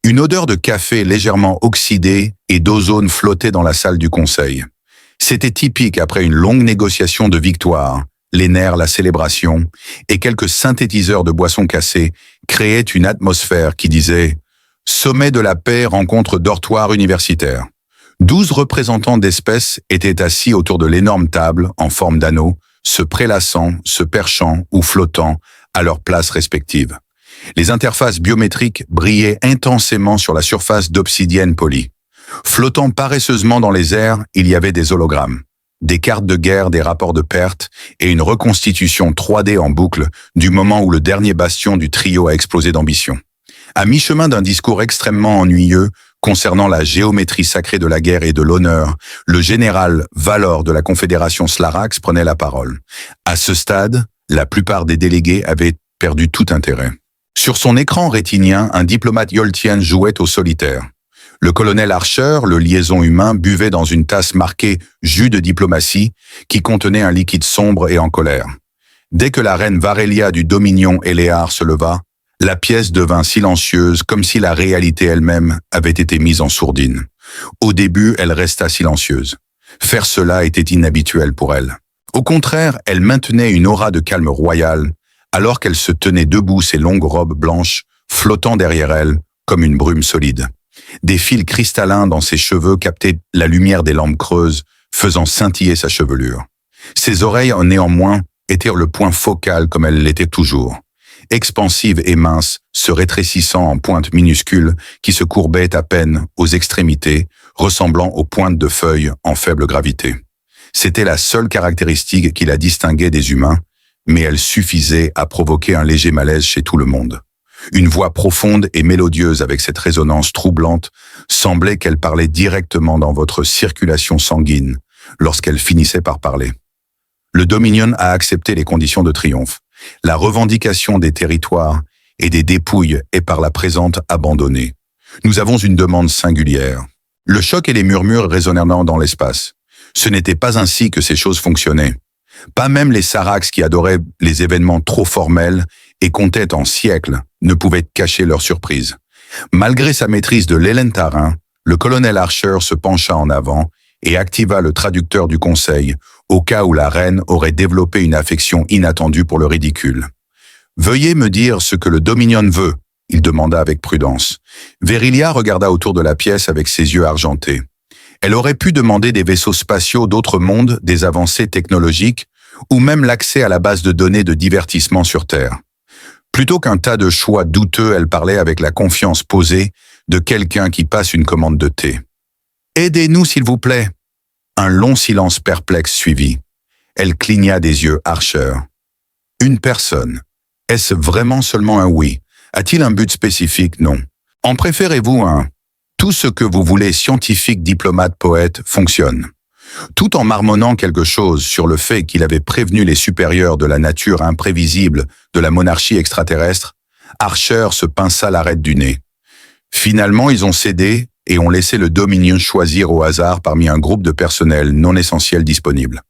Une odeur de café légèrement oxydé et d'ozone flottait dans la salle du conseil. C'était typique après une longue négociation de victoire. Les nerfs, la célébration et quelques synthétiseurs de boissons cassées créaient une atmosphère qui disait « Sommet de la paix, rencontre dortoir universitaire ». 12 représentants d'espèces étaient assis autour de l'énorme table en forme d'anneau, se prélassant, se perchant ou flottant à leurs places respectives. Les interfaces biométriques brillaient intensément sur la surface d'obsidienne polie. Flottant paresseusement dans les airs, il y avait des hologrammes, des cartes de guerre, des rapports de pertes et une reconstitution 3D en boucle du moment où le dernier bastion du trio a explosé d'ambition. À mi-chemin d'un discours extrêmement ennuyeux concernant la géométrie sacrée de la guerre et de l'honneur, le général Valor de la Confédération Slarax prenait la parole. À ce stade, la plupart des délégués avaient perdu tout intérêt. Sur son écran rétinien, un diplomate yoltien jouait au solitaire. Le colonel Archer, le liaison humain, buvait dans une tasse marquée « jus de diplomatie » qui contenait un liquide sombre et en colère. Dès que la reine Varelia du Dominion Elear se leva, la pièce devint silencieuse comme si la réalité elle-même avait été mise en sourdine. Au début, elle resta silencieuse. Faire cela était inhabituel pour elle. Au contraire, elle maintenait une aura de calme royal, alors qu'elle se tenait debout, ses longues robes blanches flottant derrière elle comme une brume solide. Des fils cristallins dans ses cheveux captaient la lumière des lampes creuses, faisant scintiller sa chevelure. Ses oreilles, néanmoins, étaient le point focal comme elles l'étaient toujours. Expansive et mince, se rétrécissant en pointes minuscules qui se courbaient à peine aux extrémités, ressemblant aux pointes de feuilles en faible gravité. C'était la seule caractéristique qui la distinguait des humains, mais elle suffisait à provoquer un léger malaise chez tout le monde. Une voix profonde et mélodieuse avec cette résonance troublante semblait qu'elle parlait directement dans votre circulation sanguine lorsqu'elle finissait par parler. Le Dominion a accepté les conditions de triomphe. La revendication des territoires et des dépouilles est par la présente abandonnée. Nous avons une demande singulière. Le choc et les murmures résonnèrent dans l'espace. Ce n'était pas ainsi que ces choses fonctionnaient. Pas même les Sarax qui adoraient les événements trop formels et comptaient en siècles ne pouvaient cacher leur surprise. Malgré sa maîtrise de l'Elentarin, le colonel Archer se pencha en avant et activa le traducteur du conseil au cas où la reine aurait développé une affection inattendue pour le ridicule. « Veuillez me dire ce que le Dominion veut », il demanda avec prudence. Verilia regarda autour de la pièce avec ses yeux argentés. Elle aurait pu demander des vaisseaux spatiaux d'autres mondes, des avancées technologiques, ou même l'accès à la base de données de divertissement sur Terre. Plutôt qu'un tas de choix douteux, elle parlait avec la confiance posée de quelqu'un qui passe une commande de thé. « Aidez-nous, s'il vous plaît !» Un long silence perplexe suivit. Elle cligna des yeux Archer. « Une personne. Est-ce vraiment seulement un oui? A-t-il un but spécifique? Non. En préférez-vous un? Tout ce que vous voulez, scientifique, diplomate, poète, fonctionne. » Tout en marmonnant quelque chose sur le fait qu'il avait prévenu les supérieurs de la nature imprévisible de la monarchie extraterrestre, Archer se pinça l'arête du nez. Finalement, ils ont cédé et ont laissé le Dominion choisir au hasard parmi un groupe de personnel non essentiel disponible.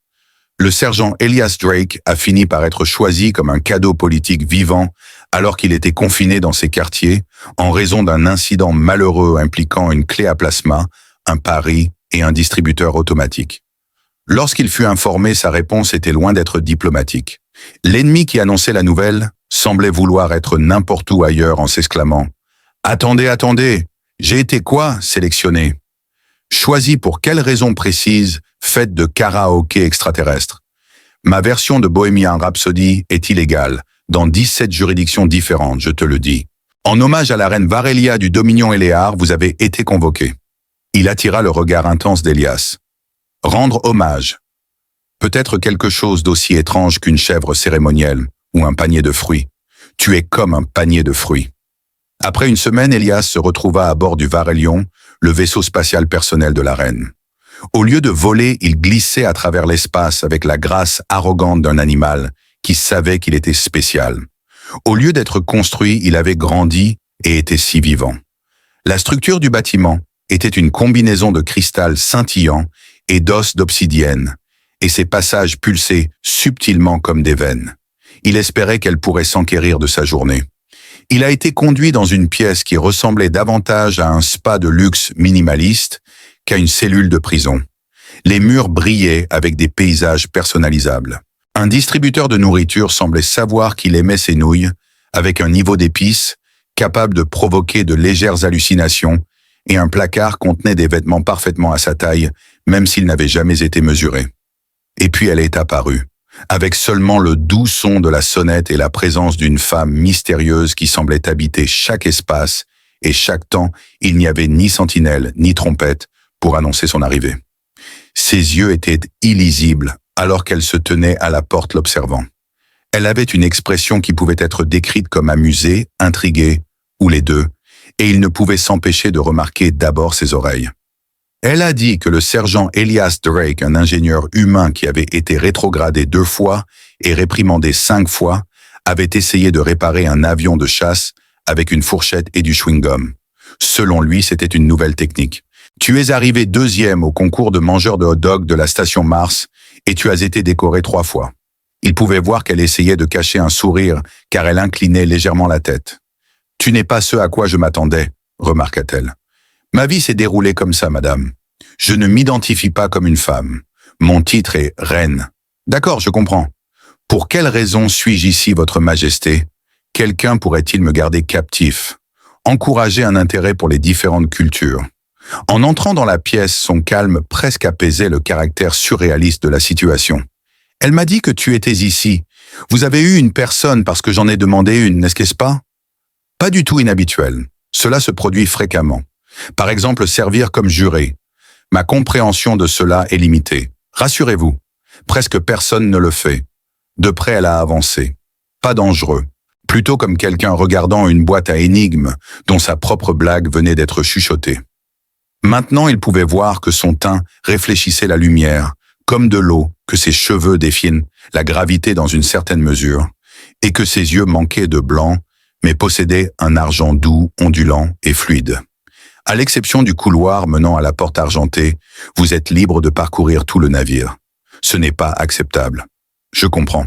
Le sergent Elias Drake a fini par être choisi comme un cadeau politique vivant alors qu'il était confiné dans ses quartiers en raison d'un incident malheureux impliquant une clé à plasma, un pari et un distributeur automatique. Lorsqu'il fut informé, sa réponse était loin d'être diplomatique. L'ennemi qui annonçait la nouvelle semblait vouloir être n'importe où ailleurs en s'exclamant « Attendez, attendez, j'ai été quoi sélectionné? Choisi pour quelle raison précise, faite de karaoké extraterrestre? Ma version de Bohemian Rhapsody est illégale, dans 17 juridictions différentes, je te le dis. En hommage à la reine Varelia du Dominion Elear, vous avez été convoqué. » Il attira le regard intense d'Elias. « Rendre hommage. Peut-être quelque chose d'aussi étrange qu'une chèvre cérémonielle ou un panier de fruits. Tu es comme un panier de fruits. » Après une semaine, Elias se retrouva à bord du Varelion, le vaisseau spatial personnel de la reine. Au lieu de voler, il glissait à travers l'espace avec la grâce arrogante d'un animal qui savait qu'il était spécial. Au lieu d'être construit, il avait grandi et était si vivant. La structure du bâtiment était une combinaison de cristal scintillant et d'os d'obsidienne, et ses passages pulsaient subtilement comme des veines. Il espérait qu'elle pourrait s'enquérir de sa journée. Il a été conduit dans une pièce qui ressemblait davantage à un spa de luxe minimaliste qu'à une cellule de prison. Les murs brillaient avec des paysages personnalisables. Un distributeur de nourriture semblait savoir qu'il aimait ses nouilles, avec un niveau d'épices capable de provoquer de légères hallucinations, et un placard contenait des vêtements parfaitement à sa taille, même s'ils n'avaient jamais été mesurés. Et puis elle est apparue, avec seulement le doux son de la sonnette et la présence d'une femme mystérieuse qui semblait habiter chaque espace, et chaque temps, il n'y avait ni sentinelle ni trompette pour annoncer son arrivée. Ses yeux étaient illisibles alors qu'elle se tenait à la porte l'observant. Elle avait une expression qui pouvait être décrite comme amusée, intriguée, ou les deux, et il ne pouvait s'empêcher de remarquer d'abord ses oreilles. Elle a dit que le sergent Elias Drake, un ingénieur humain qui avait été rétrogradé 2 fois et réprimandé 5 fois, avait essayé de réparer un avion de chasse avec une fourchette et du chewing-gum. Selon lui, c'était une nouvelle technique. Tu es arrivé 2e au concours de mangeurs de hot-dog de la station Mars et tu as été décoré 3 fois. Il pouvait voir qu'elle essayait de cacher un sourire car elle inclinait légèrement la tête. « Tu n'es pas ce à quoi je m'attendais », remarqua-t-elle. « Ma vie s'est déroulée comme ça, madame. Je ne m'identifie pas comme une femme. Mon titre est reine. » « D'accord, je comprends. Pour quelle raison suis-je ici, votre majesté? Quelqu'un pourrait-il me garder captif? Encourager un intérêt pour les différentes cultures. » En entrant dans la pièce, son calme presque apaisait le caractère surréaliste de la situation. « Elle m'a dit que tu étais ici. Vous avez eu une personne parce que j'en ai demandé une, n'est-ce pas? » Pas du tout inhabituel. Cela se produit fréquemment. Par exemple, servir comme juré. Ma compréhension de cela est limitée. Rassurez-vous, presque personne ne le fait. De près, elle a avancé. Pas dangereux. Plutôt comme quelqu'un regardant une boîte à énigmes dont sa propre blague venait d'être chuchotée. Maintenant, il pouvait voir que son teint réfléchissait la lumière, comme de l'eau, que ses cheveux défiaient la gravité dans une certaine mesure, et que ses yeux manquaient de blanc, mais possédaient un argent doux, ondulant et fluide. À l'exception du couloir menant à la porte argentée, vous êtes libre de parcourir tout le navire. Ce n'est pas acceptable. Je comprends.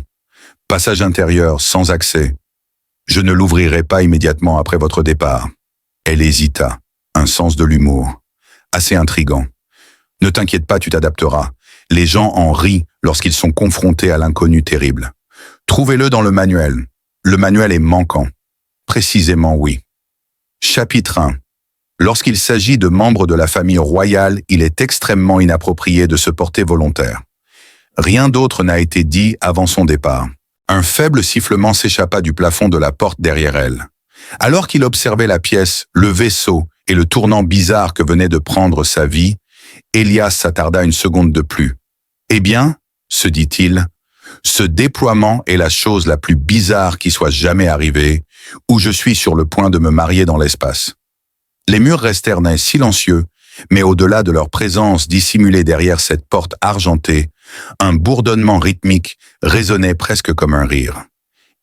Passage intérieur sans accès. Je ne l'ouvrirai pas immédiatement après votre départ. Elle hésita. Un sens de l'humour. Assez intrigant. Ne t'inquiète pas, tu t'adapteras. Les gens en rient lorsqu'ils sont confrontés à l'inconnu terrible. Trouvez-le dans le manuel. Le manuel est manquant. Précisément oui. Chapitre 1. Lorsqu'il s'agit de membres de la famille royale, il est extrêmement inapproprié de se porter volontaire. Rien d'autre n'a été dit avant son départ. Un faible sifflement s'échappa du plafond de la porte derrière elle. Alors qu'il observait la pièce, le vaisseau et le tournant bizarre que venait de prendre sa vie, Elias s'attarda une seconde de plus. « Eh bien, se dit-il, ce déploiement est la chose la plus bizarre qui soit jamais arrivée, où je suis sur le point de me marier dans l'espace. » Les murs restèrent silencieux, mais au-delà de leur présence dissimulée derrière cette porte argentée, un bourdonnement rythmique résonnait presque comme un rire.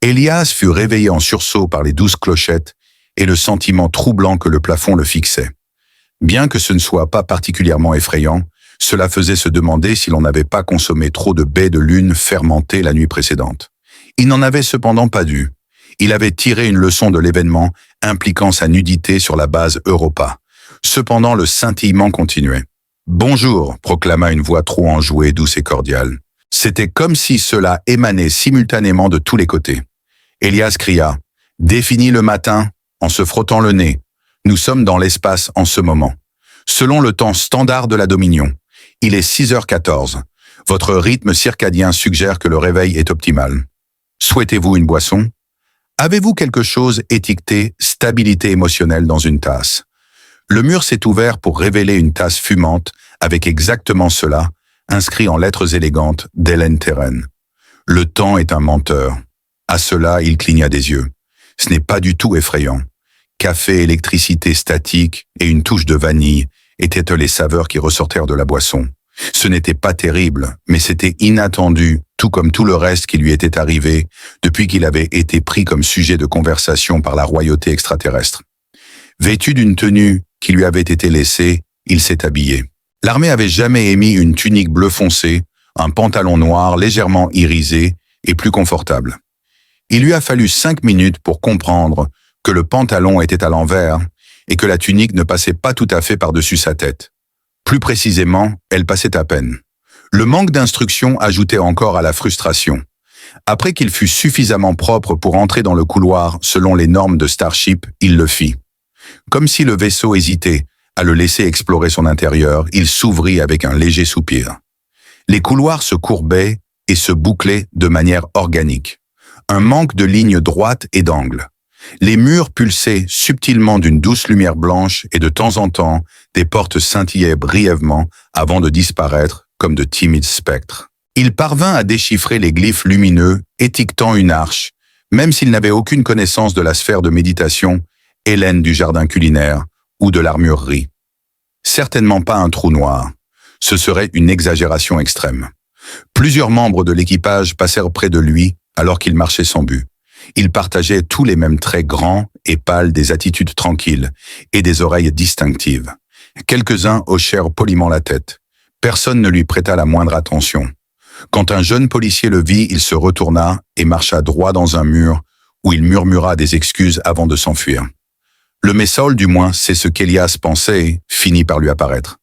Elias fut réveillé en sursaut par les douces clochettes et le sentiment troublant que le plafond le fixait. Bien que ce ne soit pas particulièrement effrayant, cela faisait se demander si l'on n'avait pas consommé trop de baies de lune fermentées la nuit précédente. Il n'en avait cependant pas dû. Il avait tiré une leçon de l'événement impliquant sa nudité sur la base Europa. Cependant, le scintillement continuait. « Bonjour », proclama une voix trop enjouée, douce et cordiale. C'était comme si cela émanait simultanément de tous les côtés. Elias cria « Défini le matin » en se frottant le nez. Nous sommes dans l'espace en ce moment. Selon le temps standard de la Dominion, il est 6h14. Votre rythme circadien suggère que le réveil est optimal. Souhaitez-vous une boisson? Avez-vous quelque chose étiqueté « stabilité émotionnelle » dans une tasse? Le mur s'est ouvert pour révéler une tasse fumante avec exactement cela, inscrit en lettres élégantes d'Hélène Terren. Le temps est un menteur. À cela, il cligna des yeux. Ce n'est pas du tout effrayant. Café, électricité statique et une touche de vanille étaient les saveurs qui ressortirent de la boisson. Ce n'était pas terrible, mais c'était inattendu, tout comme tout le reste qui lui était arrivé depuis qu'il avait été pris comme sujet de conversation par la royauté extraterrestre. Vêtu d'une tenue qui lui avait été laissée, il s'est habillé. L'armée avait jamais émis une tunique bleu foncé, un pantalon noir légèrement irisé et plus confortable. Il lui a fallu 5 minutes pour comprendre que le pantalon était à l'envers et que la tunique ne passait pas tout à fait par-dessus sa tête. Plus précisément, elle passait à peine. Le manque d'instruction ajoutait encore à la frustration. Après qu'il fut suffisamment propre pour entrer dans le couloir selon les normes de Starship, il le fit. Comme si le vaisseau hésitait à le laisser explorer son intérieur, il s'ouvrit avec un léger soupir. Les couloirs se courbaient et se bouclaient de manière organique. Un manque de lignes droites et d'angles. Les murs pulsaient subtilement d'une douce lumière blanche et de temps en temps, des portes scintillaient brièvement avant de disparaître comme de timides spectres. Il parvint à déchiffrer les glyphes lumineux étiquetant une arche, même s'il n'avait aucune connaissance de la sphère de méditation, Hélène du jardin culinaire ou de l'armurerie. Certainement pas un trou noir. Ce serait une exagération extrême. Plusieurs membres de l'équipage passèrent près de lui alors qu'il marchait sans but. Ils partageaient tous les mêmes traits grands et pâles, des attitudes tranquilles et des oreilles distinctives. Quelques-uns hochèrent poliment la tête. Personne ne lui prêta la moindre attention. Quand un jeune policier le vit, il se retourna et marcha droit dans un mur où il murmura des excuses avant de s'enfuir. Le Messaul, du moins, c'est ce qu'Elias pensait, finit par lui apparaître.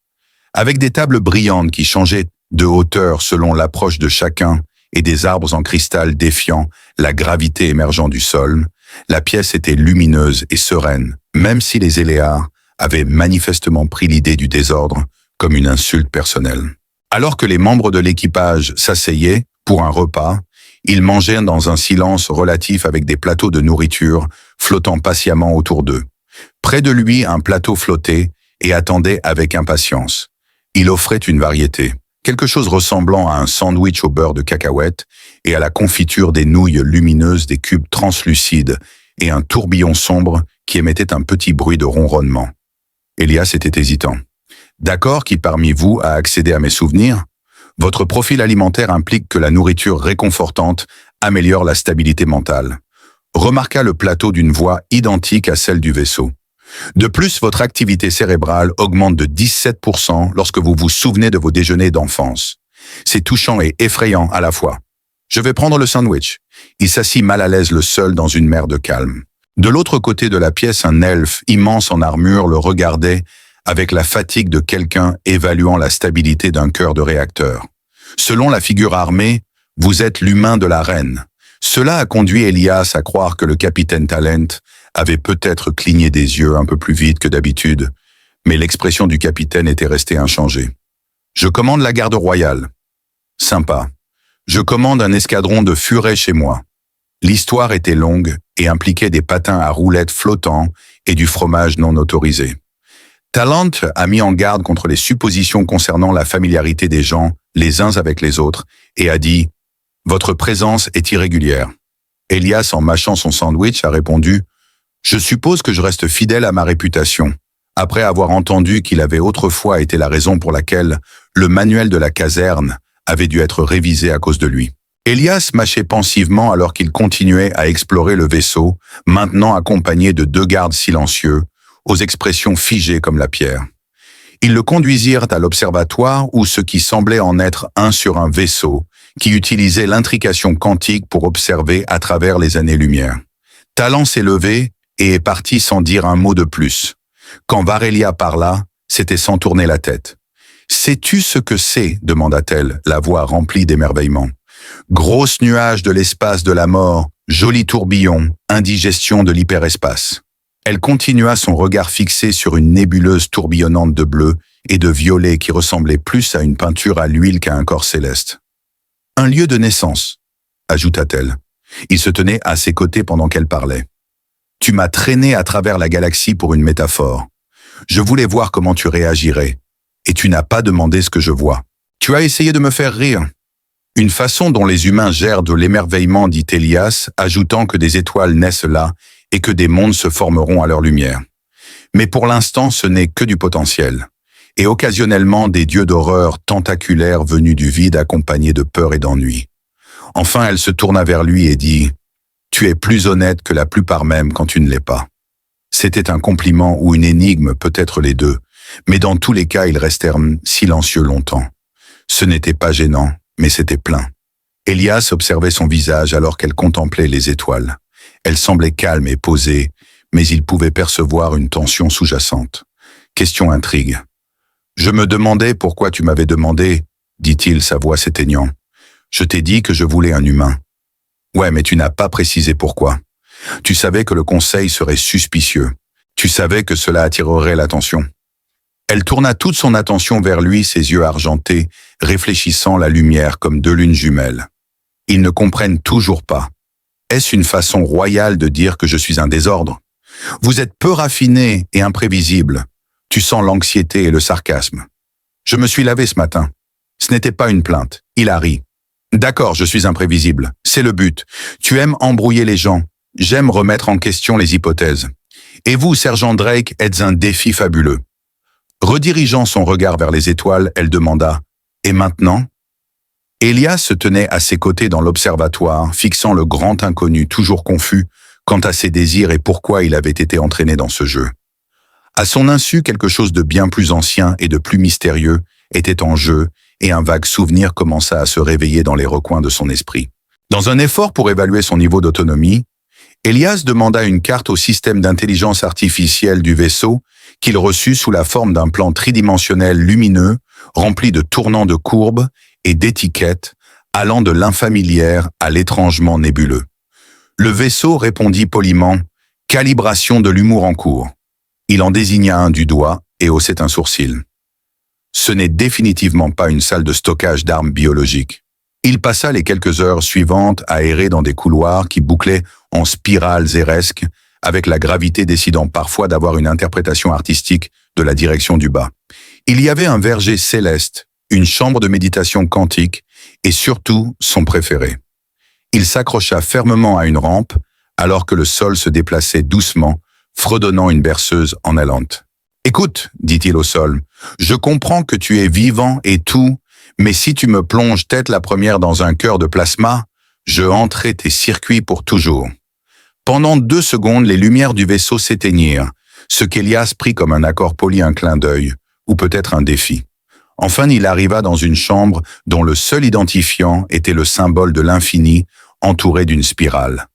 Avec des tables brillantes qui changeaient de hauteur selon l'approche de chacun et des arbres en cristal défiant la gravité émergeant du sol, la pièce était lumineuse et sereine, même si les Éléars avaient manifestement pris l'idée du désordre comme une insulte personnelle. Alors que les membres de l'équipage s'asseyaient pour un repas, ils mangeaient dans un silence relatif avec des plateaux de nourriture flottant patiemment autour d'eux. Près de lui, un plateau flottait et attendait avec impatience. Il offrait une variété, quelque chose ressemblant à un sandwich au beurre de cacahuète et à la confiture des nouilles lumineuses des cubes translucides et un tourbillon sombre qui émettait un petit bruit de ronronnement. Elias était hésitant. D'accord, qui parmi vous a accédé à mes souvenirs? Votre profil alimentaire implique que la nourriture réconfortante améliore la stabilité mentale. Remarqua le plateau d'une voix identique à celle du vaisseau. De plus, votre activité cérébrale augmente de 17% lorsque vous vous souvenez de vos déjeuners d'enfance. C'est touchant et effrayant à la fois. Je vais prendre le sandwich. Il s'assit mal à l'aise le seul dans une mer de calme. De l'autre côté de la pièce, un elfe immense en armure le regardait avec la fatigue de quelqu'un évaluant la stabilité d'un cœur de réacteur. Selon la figure armée, vous êtes l'humain de la reine. Cela a conduit Elias à croire que le capitaine Talent avait peut-être cligné des yeux un peu plus vite que d'habitude, mais l'expression du capitaine était restée inchangée. Je commande la garde royale. Sympa. Je commande un escadron de furets chez moi. L'histoire était longue et impliquait des patins à roulettes flottants et du fromage non autorisé. Talent a mis en garde contre les suppositions concernant la familiarité des gens les uns avec les autres et a dit « Votre présence est irrégulière ». Elias, en mâchant son sandwich, a répondu « Je suppose que je reste fidèle à ma réputation », après avoir entendu qu'il avait autrefois été la raison pour laquelle le manuel de la caserne avait dû être révisé à cause de lui. Elias mâchait pensivement alors qu'il continuait à explorer le vaisseau, maintenant accompagné de 2 gardes silencieux, aux expressions figées comme la pierre. Ils le conduisirent à l'observatoire où ce qui semblait en être un sur un vaisseau, qui utilisait l'intrication quantique pour observer à travers les années-lumière. Talent s'est levé et est parti sans dire un mot de plus. Quand Varelia parla, c'était sans tourner la tête. « Sais-tu ce que c'est ?» demanda-t-elle, la voix remplie d'émerveillement. « Grosse nuage de l'espace de la mort, joli tourbillon, indigestion de l'hyperespace. » Elle continua son regard fixé sur une nébuleuse tourbillonnante de bleu et de violet qui ressemblait plus à une peinture à l'huile qu'à un corps céleste. « Un lieu de naissance », ajouta-t-elle. Il se tenait à ses côtés pendant qu'elle parlait. « Tu m'as traîné à travers la galaxie pour une métaphore. Je voulais voir comment tu réagirais, et tu n'as pas demandé ce que je vois. Tu as essayé de me faire rire. » Une façon dont les humains gèrent de l'émerveillement, dit Elias, ajoutant que des étoiles naissent là et que des mondes se formeront à leur lumière. Mais pour l'instant, ce n'est que du potentiel. Et occasionnellement, des dieux d'horreur tentaculaires venus du vide accompagnés de peur et d'ennui. Enfin, elle se tourna vers lui et dit « Tu es plus honnête que la plupart même quand tu ne l'es pas. » C'était un compliment ou une énigme, peut-être les deux, mais dans tous les cas, ils restèrent silencieux longtemps. Ce n'était pas gênant, mais c'était plein. Elias observait son visage alors qu'elle contemplait les étoiles. Elle semblait calme et posée, mais il pouvait percevoir une tension sous-jacente. Question intrigue. « Je me demandais pourquoi tu m'avais demandé, dit-il, sa voix s'éteignant. Je t'ai dit que je voulais un humain. Ouais, mais tu n'as pas précisé pourquoi. Tu savais que le conseil serait suspicieux. Tu savais que cela attirerait l'attention. » Elle tourna toute son attention vers lui, ses yeux argentés, réfléchissant la lumière comme deux lunes jumelles. Ils ne comprennent toujours pas. Est-ce une façon royale de dire que je suis un désordre? Vous êtes peu raffiné et imprévisible. Tu sens l'anxiété et le sarcasme. Je me suis lavé ce matin. Ce n'était pas une plainte. Il a ri. D'accord, je suis imprévisible. C'est le but. Tu aimes embrouiller les gens. J'aime remettre en question les hypothèses. Et vous, sergent Drake, êtes un défi fabuleux. Redirigeant son regard vers les étoiles, elle demanda « Et maintenant ?» Elias se tenait à ses côtés dans l'observatoire, fixant le grand inconnu toujours confus quant à ses désirs et pourquoi il avait été entraîné dans ce jeu. À son insu, quelque chose de bien plus ancien et de plus mystérieux était en jeu et un vague souvenir commença à se réveiller dans les recoins de son esprit. Dans un effort pour évaluer son niveau d'autonomie, Elias demanda une carte au système d'intelligence artificielle du vaisseau qu'il reçut sous la forme d'un plan tridimensionnel lumineux rempli de tournants de courbes et d'étiquettes allant de l'infamilière à l'étrangement nébuleux. Le vaisseau répondit poliment « Calibration de l'humour en cours ». Il en désigna un du doigt et haussait un sourcil. Ce n'est définitivement pas une salle de stockage d'armes biologiques. Il passa les quelques heures suivantes à errer dans des couloirs qui bouclaient en spirales zéresques, avec la gravité décidant parfois d'avoir une interprétation artistique de la direction du bas. Il y avait un verger céleste, une chambre de méditation quantique et surtout son préféré. Il s'accrocha fermement à une rampe alors que le sol se déplaçait doucement, fredonnant une berceuse en allante. « Écoute, dit-il au sol, je comprends que tu es vivant et tout, mais si tu me plonges tête la première dans un cœur de plasma, je hanterai tes circuits pour toujours. » Pendant 2 secondes, les lumières du vaisseau s'éteignirent, ce qu'Elias prit comme un accord poli, un clin d'œil, ou peut-être un défi. Enfin, il arriva dans une chambre dont le seul identifiant était le symbole de l'infini, entouré d'une spirale.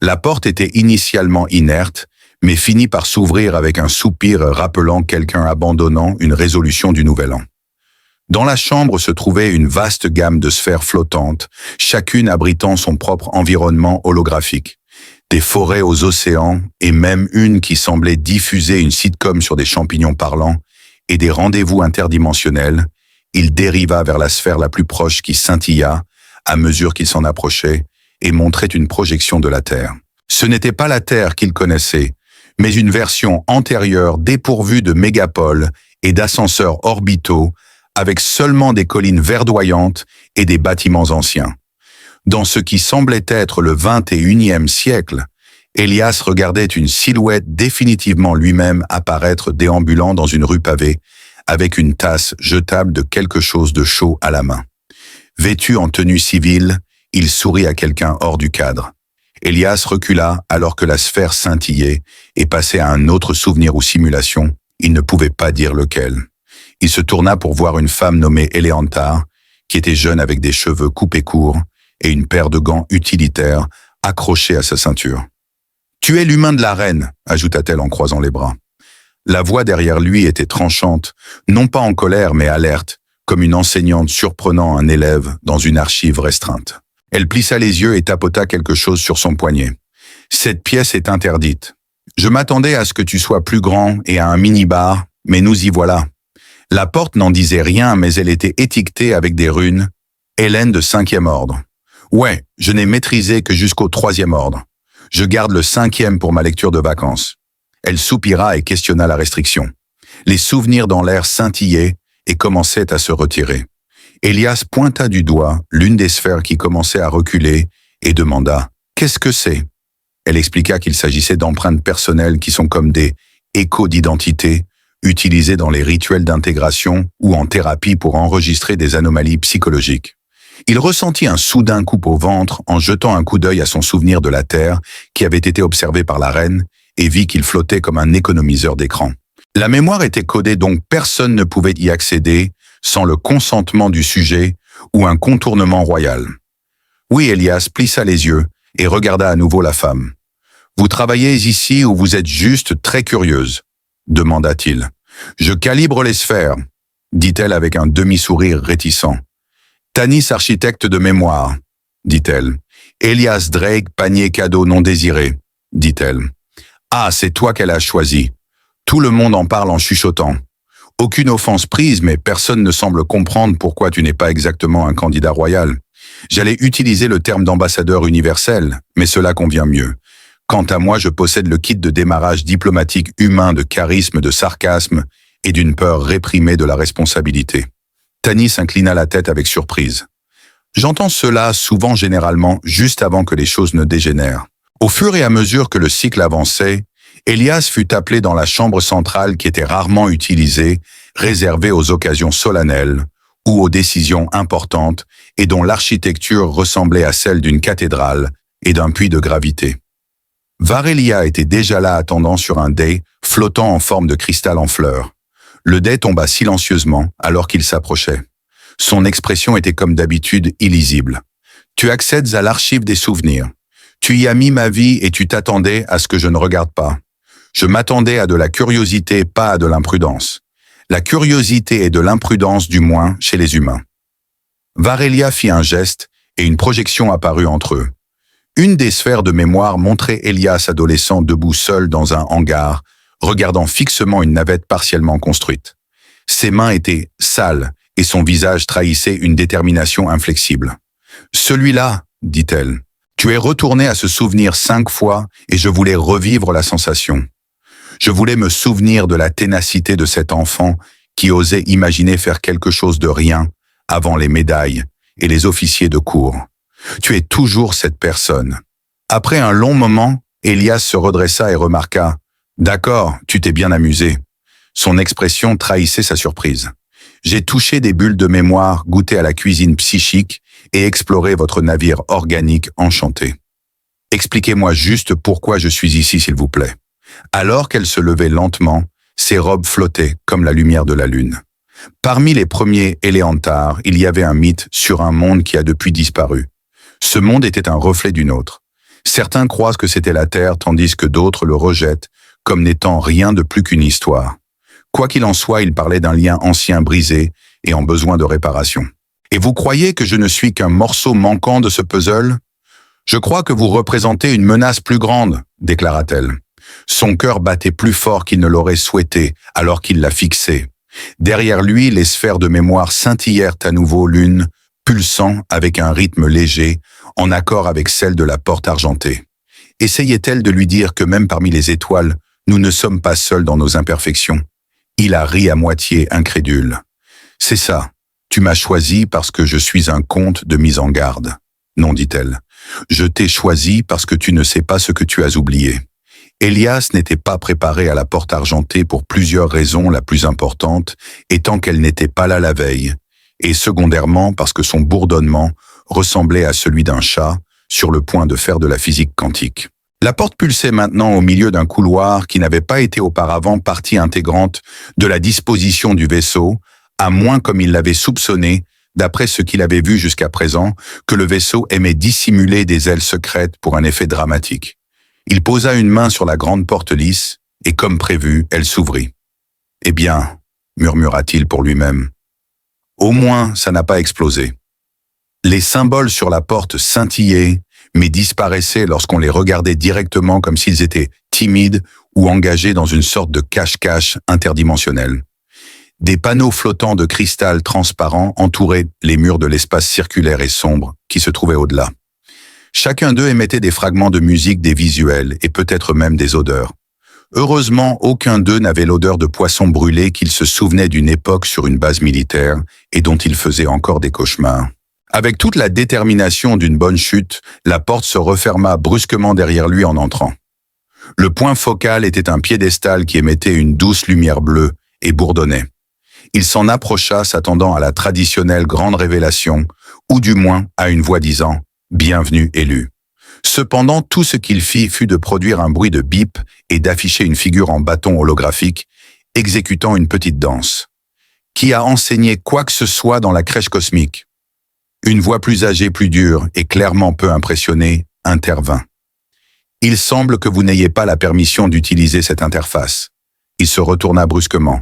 La porte était initialement inerte, mais finit par s'ouvrir avec un soupir rappelant quelqu'un abandonnant une résolution du Nouvel An. Dans la chambre se trouvait une vaste gamme de sphères flottantes, chacune abritant son propre environnement holographique. Des forêts aux océans, et même une qui semblait diffuser une sitcom sur des champignons parlants, et des rendez-vous interdimensionnels, il dériva vers la sphère la plus proche qui scintilla, à mesure qu'il s'en approchait, et montrait une projection de la Terre. Ce n'était pas la Terre qu'il connaissait, mais une version antérieure dépourvue de mégapoles et d'ascenseurs orbitaux, avec seulement des collines verdoyantes et des bâtiments anciens. Dans ce qui semblait être le 21e siècle, Elias regardait une silhouette définitivement lui-même apparaître déambulant dans une rue pavée, avec une tasse jetable de quelque chose de chaud à la main. Vêtu en tenue civile, il sourit à quelqu'un hors du cadre. Elias recula alors que la sphère scintillait et passait à un autre souvenir ou simulation, il ne pouvait pas dire lequel. Il se tourna pour voir une femme nommée Eleantar, qui était jeune avec des cheveux coupés courts et une paire de gants utilitaires accrochés à sa ceinture. « Tu es l'humain de la reine », ajouta-t-elle en croisant les bras. La voix derrière lui était tranchante, non pas en colère mais alerte, comme une enseignante surprenant un élève dans une archive restreinte. Elle plissa les yeux et tapota quelque chose sur son poignet. « Cette pièce est interdite. Je m'attendais à ce que tu sois plus grand et à un mini-bar, mais nous y voilà. » La porte n'en disait rien, mais elle était étiquetée avec des runes. « Hélène de 5e ordre. » Ouais, je n'ai maîtrisé que jusqu'au 3e ordre. Je garde le 5e pour ma lecture de vacances. Elle soupira et questionna la restriction. Les souvenirs dans l'air scintillaient et commençaient à se retirer. Elias pointa du doigt l'une des sphères qui commençait à reculer et demanda « Qu'est-ce que c'est ?» Elle expliqua qu'il s'agissait d'empreintes personnelles qui sont comme des échos d'identité utilisés dans les rituels d'intégration ou en thérapie pour enregistrer des anomalies psychologiques. Il ressentit un soudain coup au ventre en jetant un coup d'œil à son souvenir de la Terre qui avait été observé par la reine et vit qu'il flottait comme un économiseur d'écran. La mémoire était codée donc personne ne pouvait y accéder sans le consentement du sujet ou un contournement royal. Oui, Elias plissa les yeux et regarda à nouveau la femme. Vous travaillez ici ou vous êtes juste très curieuse? Demanda-t-il. Je calibre les sphères, dit-elle avec un demi-sourire réticent. Tanis, architecte de mémoire, dit-elle. Elias Drake, panier cadeau non désiré, dit-elle. Ah, c'est toi qu'elle a choisi. Tout le monde en parle en chuchotant. Aucune offense prise, mais personne ne semble comprendre pourquoi tu n'es pas exactement un candidat royal. J'allais utiliser le terme d'ambassadeur universel, mais cela convient mieux. Quant à moi, je possède le kit de démarrage diplomatique humain de charisme, de sarcasme et d'une peur réprimée de la responsabilité. Tanis inclina la tête avec surprise. J'entends cela souvent généralement juste avant que les choses ne dégénèrent. Au fur et à mesure que le cycle avançait, Elias fut appelé dans la chambre centrale qui était rarement utilisée, réservée aux occasions solennelles ou aux décisions importantes et dont l'architecture ressemblait à celle d'une cathédrale et d'un puits de gravité. Varelia était déjà là attendant sur un dais flottant en forme de cristal en fleurs. Le dais tomba silencieusement alors qu'il s'approchait. Son expression était comme d'habitude illisible. Tu accèdes à l'archive des souvenirs. Tu y as mis ma vie et tu t'attendais à ce que je ne regarde pas. Je m'attendais à de la curiosité, pas à de l'imprudence. La curiosité et de l'imprudence, du moins, chez les humains. Varelia fit un geste et une projection apparut entre eux. Une des sphères de mémoire montrait Elias adolescent debout seul dans un hangar, regardant fixement une navette partiellement construite. Ses mains étaient sales et son visage trahissait une détermination inflexible. « Celui-là, dit-elle, tu es retourné à ce souvenir 5 fois et je voulais revivre la sensation. Je voulais me souvenir de la ténacité de cet enfant qui osait imaginer faire quelque chose de rien avant les médailles et les officiers de cour. Tu es toujours cette personne. » Après un long moment, Elias se redressa et remarqua « D'accord, tu t'es bien amusé. » Son expression trahissait sa surprise. « J'ai touché des bulles de mémoire, goûté à la cuisine psychique et exploré votre navire organique enchanté. Expliquez-moi juste pourquoi je suis ici, s'il vous plaît. » Alors qu'elle se levait lentement, ses robes flottaient comme la lumière de la lune. Parmi les premiers Éléantars, il y avait un mythe sur un monde qui a depuis disparu. Ce monde était un reflet d'une autre. Certains croient que c'était la Terre, tandis que d'autres le rejettent comme n'étant rien de plus qu'une histoire. Quoi qu'il en soit, il parlait d'un lien ancien brisé et en besoin de réparation. « Et vous croyez que je ne suis qu'un morceau manquant de ce puzzle? Je crois que vous représentez une menace plus grande, déclara-t-elle. Son cœur battait plus fort qu'il ne l'aurait souhaité alors qu'il la fixait. Derrière lui, les sphères de mémoire scintillèrent à nouveau l'une, pulsant avec un rythme léger, en accord avec celle de la porte argentée. Essayait-elle de lui dire que même parmi les étoiles, nous ne sommes pas seuls dans nos imperfections? Il a ri à moitié incrédule. « C'est ça, tu m'as choisi parce que je suis un conte de mise en garde. » Non, dit-elle. « Je t'ai choisi parce que tu ne sais pas ce que tu as oublié. » Elias n'était pas préparé à la porte argentée pour plusieurs raisons, la plus importante étant qu'elle n'était pas là la veille, et secondairement parce que son bourdonnement ressemblait à celui d'un chat sur le point de faire de la physique quantique. La porte pulsait maintenant au milieu d'un couloir qui n'avait pas été auparavant partie intégrante de la disposition du vaisseau, à moins, comme il l'avait soupçonné, d'après ce qu'il avait vu jusqu'à présent, que le vaisseau aimait dissimuler des ailes secrètes pour un effet dramatique. Il posa une main sur la grande porte lisse, et comme prévu, elle s'ouvrit. « Eh bien, murmura-t-il pour lui-même, au moins ça n'a pas explosé. » Les symboles sur la porte scintillaient, mais disparaissaient lorsqu'on les regardait directement comme s'ils étaient timides ou engagés dans une sorte de cache-cache interdimensionnel. Des panneaux flottants de cristal transparent entouraient les murs de l'espace circulaire et sombre qui se trouvait au-delà. Chacun d'eux émettait des fragments de musique, des visuels et peut-être même des odeurs. Heureusement, aucun d'eux n'avait l'odeur de poisson brûlé qu'il se souvenait d'une époque sur une base militaire et dont il faisait encore des cauchemars. Avec toute la détermination d'une bonne chute, la porte se referma brusquement derrière lui en entrant. Le point focal était un piédestal qui émettait une douce lumière bleue et bourdonnait. Il s'en approcha s'attendant à la traditionnelle grande révélation, ou du moins à une voix disant « Bienvenue élu ». Cependant, tout ce qu'il fit fut de produire un bruit de bip et d'afficher une figure en bâton holographique, exécutant une petite danse. Qui a enseigné quoi que ce soit dans la crèche cosmique? Une voix plus âgée, plus dure et clairement peu impressionnée intervint. Il semble que vous n'ayez pas la permission d'utiliser cette interface. Il se retourna brusquement.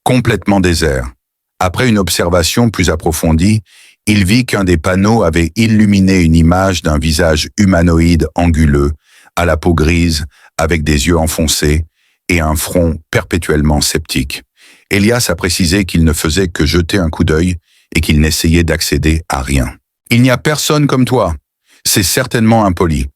Complètement désert. Après une observation plus approfondie, il vit qu'un des panneaux avait illuminé une image d'un visage humanoïde anguleux, à la peau grise, avec des yeux enfoncés et un front perpétuellement sceptique. Elias a précisé qu'il ne faisait que jeter un coup d'œil et qu'il n'essayait d'accéder à rien. « Il n'y a personne comme toi. C'est certainement impoli.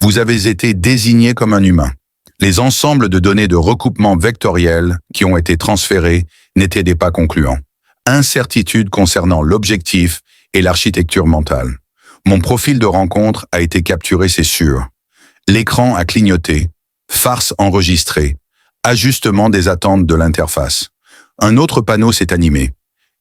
Vous avez été désigné comme un humain. Les ensembles de données de recoupement vectoriel qui ont été transférés n'étaient pas concluants. Incertitude concernant l'objectif et l'architecture mentale. Mon profil de rencontre a été capturé, c'est sûr. L'écran a clignoté. Farce enregistrée. Ajustement des attentes de l'interface. Un autre panneau s'est animé.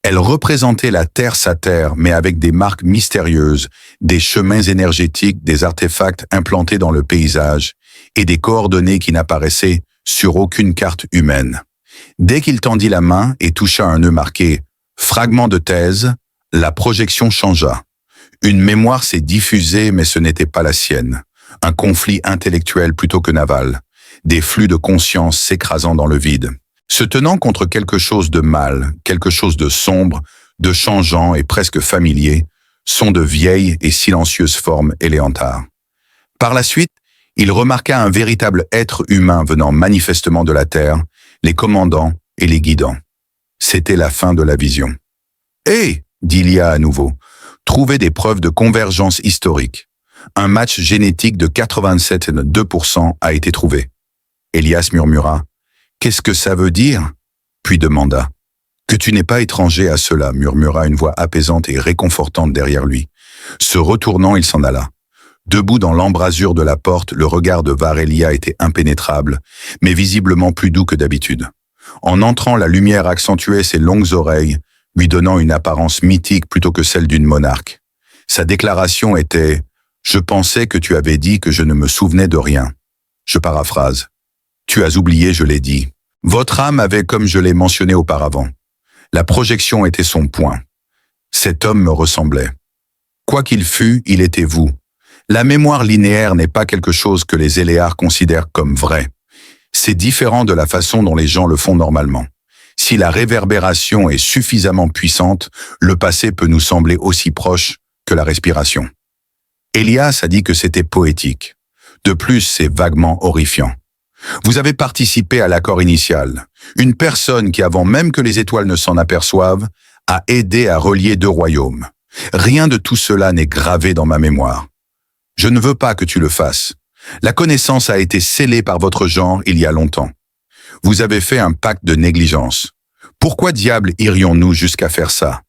Elle représentait la Terre sa Terre, mais avec des marques mystérieuses, des chemins énergétiques, des artefacts implantés dans le paysage et des coordonnées qui n'apparaissaient sur aucune carte humaine. Dès qu'il tendit la main et toucha un nœud marqué « Fragment de thèse », la projection changea. Une mémoire s'est diffusée, mais ce n'était pas la sienne. Un conflit intellectuel plutôt que naval. Des flux de conscience s'écrasant dans le vide. Se tenant contre quelque chose de mal, quelque chose de sombre, de changeant et presque familier, sont de vieilles et silencieuses formes éléantaires. Par la suite, il remarqua un véritable être humain venant manifestement de la Terre, les commandant et les guidant. C'était la fin de la vision. « Hé !» dit Lia à nouveau. « Trouvez des preuves de convergence historique. Un match génétique de 87,2% a été trouvé. » Elias murmura. « Qu'est-ce que ça veut dire ?» puis demanda. « Que tu n'es pas étranger à cela » murmura une voix apaisante et réconfortante derrière lui. Se retournant, il s'en alla. Debout dans l'embrasure de la porte, le regard de Varelia était impénétrable, mais visiblement plus doux que d'habitude. En entrant, la lumière accentuait ses longues oreilles, lui donnant une apparence mythique plutôt que celle d'une monarque. Sa déclaration était « Je pensais que tu avais dit que je ne me souvenais de rien. » Je paraphrase. Tu as oublié, je l'ai dit. Votre âme avait, comme je l'ai mentionné auparavant. La projection était son point. Cet homme me ressemblait. Quoi qu'il fût, il était vous. La mémoire linéaire n'est pas quelque chose que les Éléars considèrent comme vrai. C'est différent de la façon dont les gens le font normalement. Si la réverbération est suffisamment puissante, le passé peut nous sembler aussi proche que la respiration. Elias a dit que c'était poétique. De plus, c'est vaguement horrifiant. Vous avez participé à l'accord initial. Une personne qui, avant même que les étoiles ne s'en aperçoivent, a aidé à relier deux royaumes. Rien de tout cela n'est gravé dans ma mémoire. Je ne veux pas que tu le fasses. La connaissance a été scellée par votre genre il y a longtemps. Vous avez fait un pacte de négligence. Pourquoi diable irions-nous jusqu'à faire ça?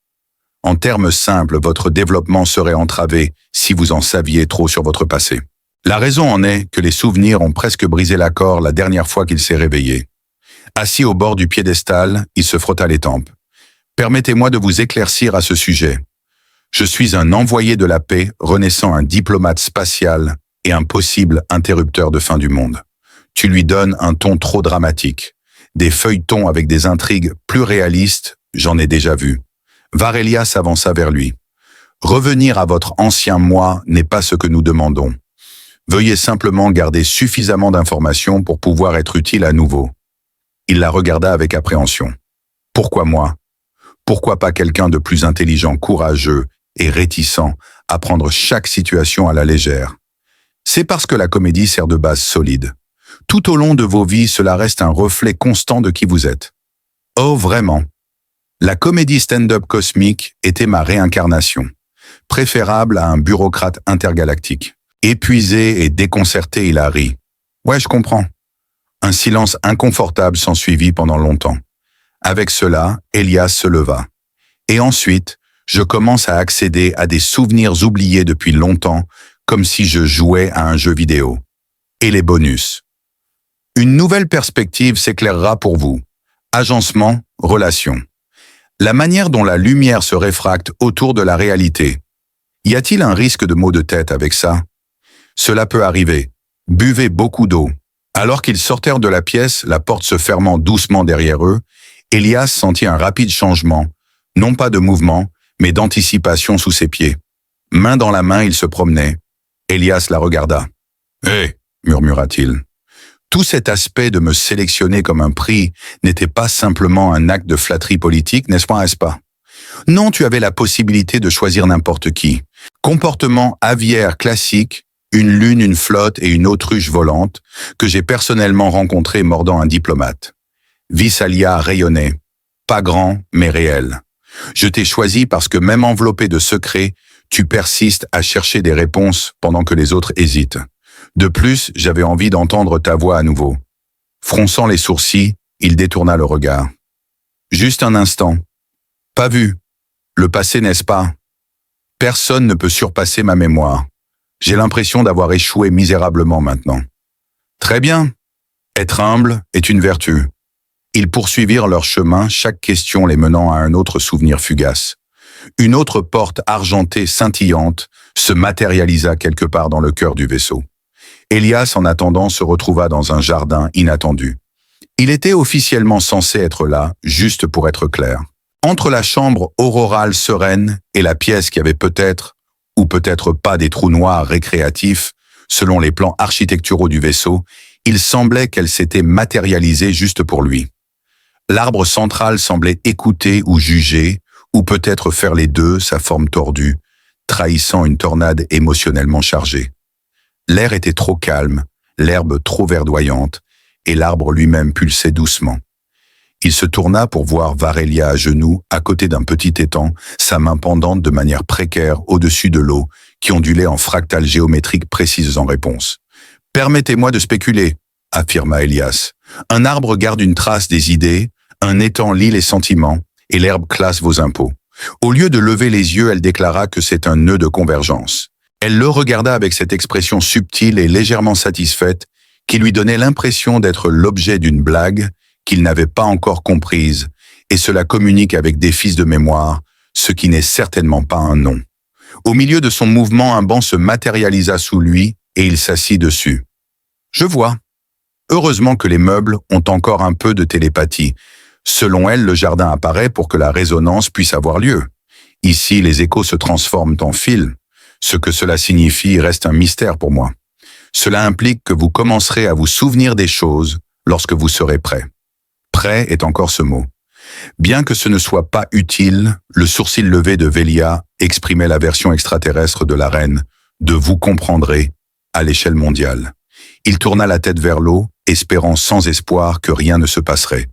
En termes simples, votre développement serait entravé si vous en saviez trop sur votre passé. La raison en est que les souvenirs ont presque brisé l'accord la dernière fois qu'il s'est réveillé. Assis au bord du piédestal, il se frotta les tempes. Permettez-moi de vous éclaircir à ce sujet. Je suis un envoyé de la paix, renaissant un diplomate spatial et un possible interrupteur de fin du monde. Tu lui donnes un ton trop dramatique. Des feuilletons avec des intrigues plus réalistes, j'en ai déjà vu. Varelia s'avança vers lui. Revenir à votre ancien moi n'est pas ce que nous demandons. Veuillez simplement garder suffisamment d'informations pour pouvoir être utile à nouveau. Il la regarda avec appréhension. Pourquoi moi? Pourquoi pas quelqu'un de plus intelligent, courageux et réticent à prendre chaque situation à la légère? C'est parce que la comédie sert de base solide. Tout au long de vos vies, cela reste un reflet constant de qui vous êtes. Oh, vraiment? La comédie stand-up cosmique était ma réincarnation, préférable à un bureaucrate intergalactique. Épuisé et déconcerté, il a ri. Ouais, je comprends. Un silence inconfortable s'ensuivit pendant longtemps. Avec cela, Elias se leva. Et ensuite, je commence à accéder à des souvenirs oubliés depuis longtemps, comme si je jouais à un jeu vidéo. Et les bonus. Une nouvelle perspective s'éclairera pour vous. Agencement, relation. La manière dont la lumière se réfracte autour de la réalité. Y a-t-il un risque de maux de tête avec ça? Cela peut arriver. Buvez beaucoup d'eau. Alors qu'ils sortirent de la pièce, la porte se fermant doucement derrière eux, Elias sentit un rapide changement, non pas de mouvement, mais d'anticipation sous ses pieds. Main dans la main, il se promenait. Elias la regarda. « Hé, murmura-t-il. Tout cet aspect de me sélectionner comme un prix n'était pas simplement un acte de flatterie politique, n'est-ce pas? Non, tu avais la possibilité de choisir n'importe qui. Comportement aviaire classique, une lune, une flotte et une autruche volante, que j'ai personnellement rencontré mordant un diplomate. Visalia rayonnait. Pas grand, mais réel. Je t'ai choisi parce que même enveloppé de secrets, tu persistes à chercher des réponses pendant que les autres hésitent. De plus, j'avais envie d'entendre ta voix à nouveau. Fronçant les sourcils, il détourna le regard. Juste un instant. Pas vu. Le passé, n'est-ce pas? Personne ne peut surpasser ma mémoire. J'ai l'impression d'avoir échoué misérablement maintenant. Très bien. Être humble est une vertu. Ils poursuivirent leur chemin, chaque question les menant à un autre souvenir fugace. Une autre porte argentée scintillante se matérialisa quelque part dans le cœur du vaisseau. Elias, en attendant, se retrouva dans un jardin inattendu. Il était officiellement censé être là, juste pour être clair. Entre la chambre aurorale sereine et la pièce qui avait peut-être, ou peut-être pas des trous noirs récréatifs, selon les plans architecturaux du vaisseau, il semblait qu'elle s'était matérialisée juste pour lui. L'arbre central semblait écouter ou juger, ou peut-être faire les deux, sa forme tordue, trahissant une tornade émotionnellement chargée. L'air était trop calme, l'herbe trop verdoyante, et l'arbre lui-même pulsait doucement. Il se tourna pour voir Varelia à genoux, à côté d'un petit étang, sa main pendante de manière précaire au-dessus de l'eau, qui ondulait en fractales géométriques précises en réponse. « Permettez-moi de spéculer », affirma Elias. « Un arbre garde une trace des idées, un étang lit les sentiments, et l'herbe classe vos impôts. » Au lieu de lever les yeux, elle déclara que c'est un nœud de convergence. Elle le regarda avec cette expression subtile et légèrement satisfaite, qui lui donnait l'impression d'être l'objet d'une blague qu'il n'avait pas encore comprise, et cela communique avec des fils de mémoire, ce qui n'est certainement pas un nom. Au milieu de son mouvement, un banc se matérialisa sous lui, et il s'assit dessus. « Je vois. Heureusement que les meubles ont encore un peu de télépathie. Selon elle, le jardin apparaît pour que la résonance puisse avoir lieu. Ici, les échos se transforment en fils. Ce que cela signifie reste un mystère pour moi. Cela implique que vous commencerez à vous souvenir des choses lorsque vous serez prêt. Prêt est encore ce mot. Bien que ce ne soit pas utile, le sourcil levé de Velia exprimait la version extraterrestre de la reine, de vous comprendrez, à l'échelle mondiale. Il tourna la tête vers l'eau, espérant sans espoir que rien ne se passerait.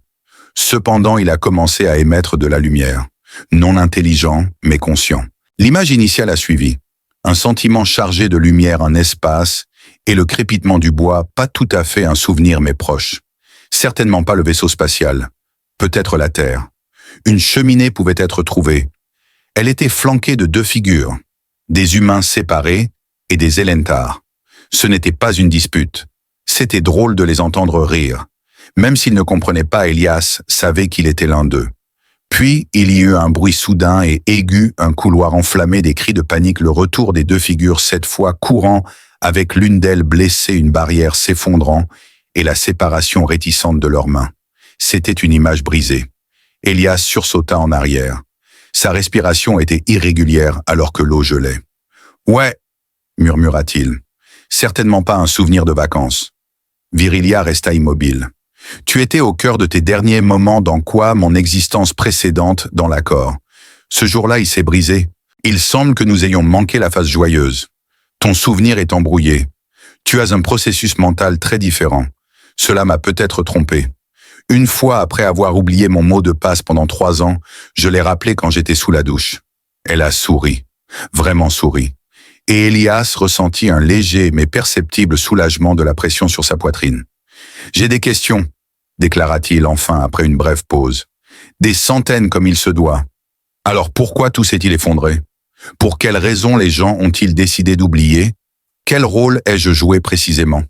Cependant, il a commencé à émettre de la lumière, non intelligent, mais conscient. L'image initiale a suivi. Un sentiment chargé de lumière, un espace, et le crépitement du bois, pas tout à fait un souvenir mais proche. Certainement pas le vaisseau spatial. Peut-être la Terre. Une cheminée pouvait être trouvée. Elle était flanquée de deux figures, des humains séparés et des Elentars. Ce n'était pas une dispute. C'était drôle de les entendre rire. Même s'ils ne comprenaient pas, Elias savait qu'il était l'un d'eux. Puis, il y eut un bruit soudain et aigu, un couloir enflammé, des cris de panique, le retour des deux figures, cette fois courant, avec l'une d'elles blessée, une barrière s'effondrant, et la séparation réticente de leurs mains. C'était une image brisée. Elias sursauta en arrière. Sa respiration était irrégulière alors que l'eau gelait. « Ouais », murmura-t-il. « Certainement pas un souvenir de vacances. » Virilia resta immobile. « Tu étais au cœur de tes derniers moments dans quoi mon existence précédente dans l'accord. Ce jour-là, il s'est brisé. Il semble que nous ayons manqué la phase joyeuse. Ton souvenir est embrouillé. Tu as un processus mental très différent. Cela m'a peut-être trompé. Une fois après avoir oublié mon mot de passe pendant 3 ans, je l'ai rappelé quand j'étais sous la douche. » Elle a souri, vraiment souri. Et Elias ressentit un léger mais perceptible soulagement de la pression sur sa poitrine. « J'ai des questions, » déclara-t-il enfin après une brève pause. « Des centaines comme il se doit. Alors pourquoi tout s'est-il effondré? Pour quelles raisons les gens ont-ils décidé d'oublier? Quel rôle ai-je joué précisément? »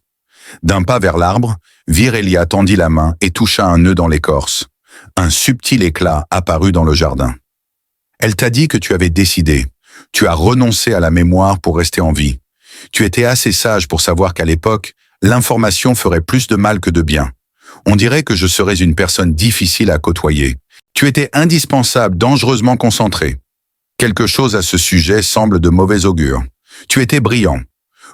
D'un pas vers l'arbre, Virelia tendit la main et toucha un nœud dans l'écorce. Un subtil éclat apparut dans le jardin. « Elle t'a dit que tu avais décidé. Tu as renoncé à la mémoire pour rester en vie. Tu étais assez sage pour savoir qu'à l'époque, l'information ferait plus de mal que de bien. On dirait que je serais une personne difficile à côtoyer. Tu étais indispensable, dangereusement concentré. Quelque chose à ce sujet semble de mauvais augure. Tu étais brillant.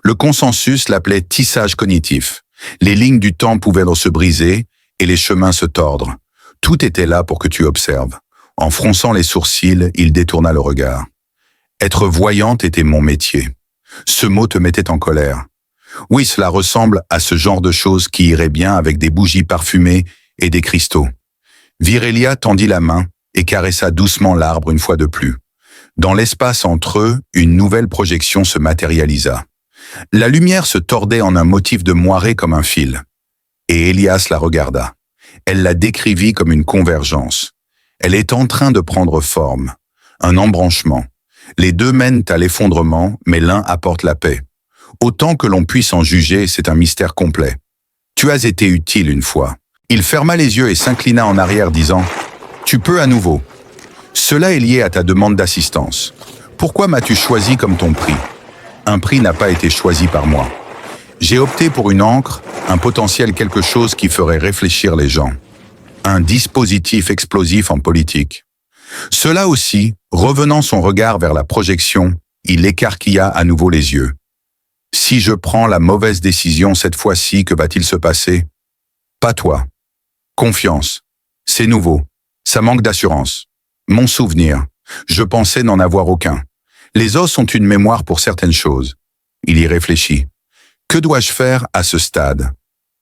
Le consensus l'appelait tissage cognitif. Les lignes du temps pouvaient se briser et les chemins se tordre. Tout était là pour que tu observes. En fronçant les sourcils, il détourna le regard. Être voyante était mon métier. Ce mot te mettait en colère. Oui, cela ressemble à ce genre de choses qui irait bien avec des bougies parfumées et des cristaux. Virelia tendit la main et caressa doucement l'arbre une fois de plus. Dans l'espace entre eux, une nouvelle projection se matérialisa. La lumière se tordait en un motif de moiré comme un fil. Et Elias la regarda. Elle la décrivit comme une convergence. Elle est en train de prendre forme. Un embranchement. Les deux mènent à l'effondrement, mais l'un apporte la paix. Autant que l'on puisse en juger, c'est un mystère complet. Tu as été utile une fois. Il ferma les yeux et s'inclina en arrière, disant « Tu peux à nouveau. Cela est lié à ta demande d'assistance. Pourquoi m'as-tu choisi comme ton prix ? Un prix n'a pas été choisi par moi. J'ai opté pour une encre, un potentiel quelque chose qui ferait réfléchir les gens. Un dispositif explosif en politique. Cela aussi, revenant son regard vers la projection, il écarquilla à nouveau les yeux. Si je prends la mauvaise décision cette fois-ci, que va-t-il se passer ? Pas toi. Confiance. C'est nouveau. Ça manque d'assurance. Mon souvenir. Je pensais n'en avoir aucun. Les os ont une mémoire pour certaines choses. Il y réfléchit. Que dois-je faire à ce stade ?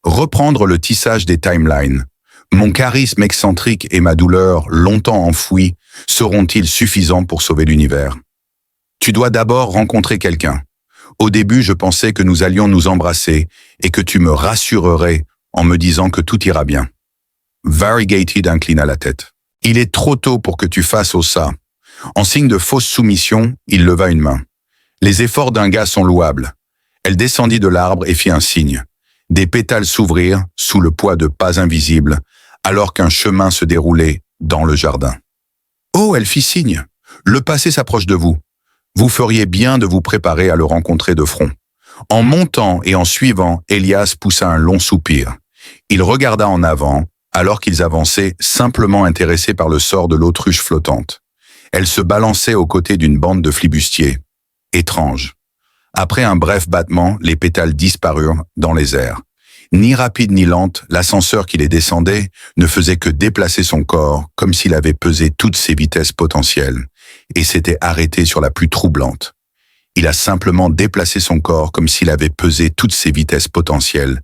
Reprendre le tissage des timelines. Mon charisme excentrique et ma douleur, longtemps enfouie, seront-ils suffisants pour sauver l'univers ? Tu dois d'abord rencontrer quelqu'un. Au début, je pensais que nous allions nous embrasser et que tu me rassurerais en me disant que tout ira bien. Variegated inclina la tête. Il est trop tôt pour que tu fasses au ça. En signe de fausse soumission, il leva une main. Les efforts d'un gars sont louables. Elle descendit de l'arbre et fit un signe. Des pétales s'ouvrirent sous le poids de pas invisibles, alors qu'un chemin se déroulait dans le jardin. Oh, elle fit signe. Le passé s'approche de vous. Vous feriez bien de vous préparer à le rencontrer de front. En montant et en suivant, Elias poussa un long soupir. Il regarda en avant, alors qu'ils avançaient, simplement intéressés par le sort de l'autruche flottante. Elle se balançait aux côtés d'une bande de flibustiers. Étrange. Après un bref battement, les pétales disparurent dans les airs. Ni rapide ni lente, l'ascenseur qui les descendait ne faisait que déplacer son corps comme s'il avait pesé toutes ses vitesses potentielles et s'était arrêté sur la plus troublante. Il a simplement déplacé son corps comme s'il avait pesé toutes ses vitesses potentielles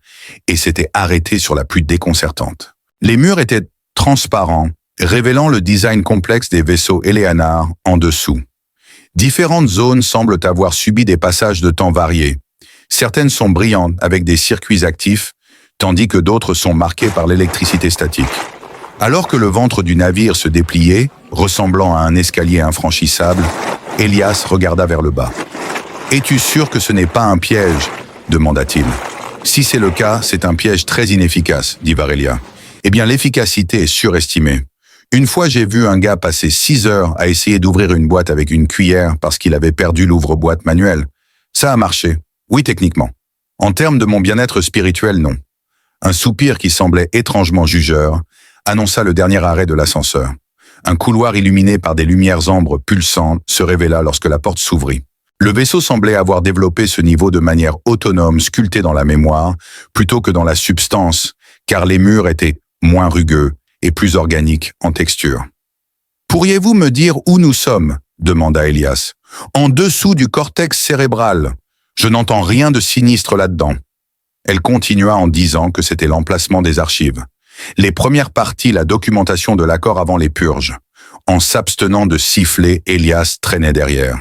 et s'était arrêté sur la plus déconcertante. Les murs étaient transparents, révélant le design complexe des vaisseaux Eleanor en dessous. Différentes zones semblent avoir subi des passages de temps variés. Certaines sont brillantes avec des circuits actifs, tandis que d'autres sont marquées par l'électricité statique. Alors que le ventre du navire se dépliait, ressemblant à un escalier infranchissable, Elias regarda vers le bas. « Es-tu sûr que ce n'est pas un piège ?» demanda-t-il. « Si c'est le cas, c'est un piège très inefficace, » dit Varelia. « Eh bien, l'efficacité est surestimée. Une fois, j'ai vu un gars passer 6 heures à essayer d'ouvrir une boîte avec une cuillère parce qu'il avait perdu l'ouvre-boîte manuel. Ça a marché. Oui, techniquement. En termes de mon bien-être spirituel, non. » Un soupir qui semblait étrangement jugeur annonça le dernier arrêt de l'ascenseur. Un couloir illuminé par des lumières ambres pulsantes se révéla lorsque la porte s'ouvrit. Le vaisseau semblait avoir développé ce niveau de manière autonome, sculpté dans la mémoire, plutôt que dans la substance, car les murs étaient moins rugueux et plus organiques en texture. « Pourriez-vous me dire où nous sommes ?» demanda Elias. « En dessous du cortex cérébral. Je n'entends rien de sinistre là-dedans. » Elle continua en disant que c'était l'emplacement des archives. Les premières parties, la documentation de l'accord avant les purges. En s'abstenant de siffler, Elias traînait derrière.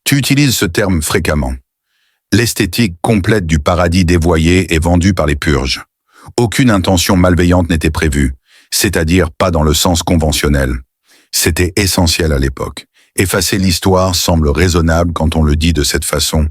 Tu utilises ce terme fréquemment. L'esthétique complète du paradis dévoyé est vendue par les purges. Aucune intention malveillante n'était prévue, c'est-à-dire pas dans le sens conventionnel. C'était essentiel à l'époque. Effacer l'histoire semble raisonnable quand on le dit de cette façon,